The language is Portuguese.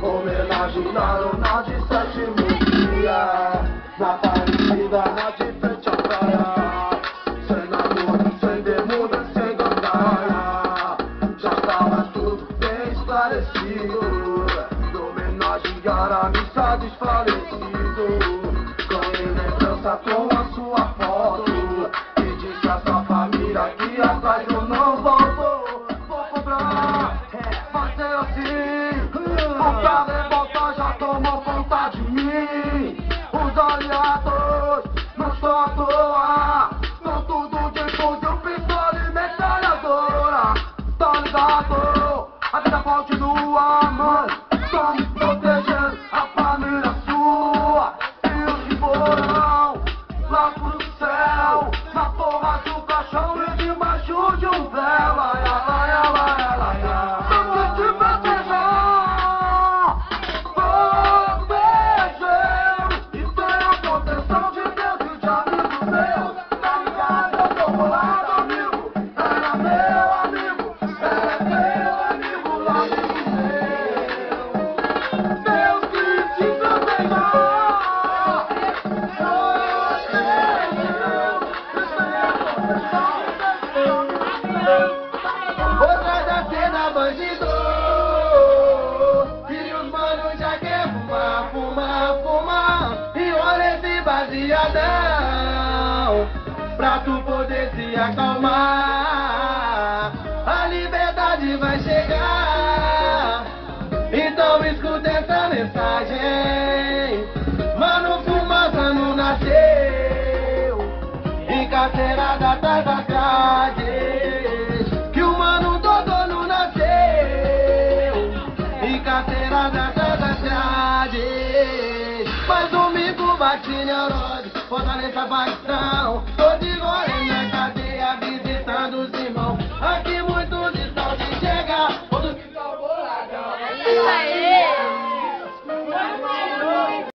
Homenagearam na de sétimo dia, na Aparecida, na de frente à praia, sem namoro, sem bermuda, sem gandaia. Já estava tudo bem esclarecido, homenagearam a missa desfalecido. Ganhei lembrança com a sua foto e disse a sua família que atrás eu não volto. Vou cobrar, fazer assim, o carro é volta, já tomou conta de mim. Os aliados não estão à toa, são tudo depois de um pistola e metralhadora. Tá ligado? A vida continua, mãe. Estamos protegendo a família sua e os que foram lá pro céu, na porra do caixão e debaixo de um véu. Outra da cena bandido, e os manos já quer fumar, fumar, fumar. E olha esse baseadão, pra tu poder se acalmar. A liberdade vai chegar, então escuta essa mensagem. Mano, fumaça não nasceu, encarcerada atrás da grade. Mas domingo bate neurose, fortaleza a facção.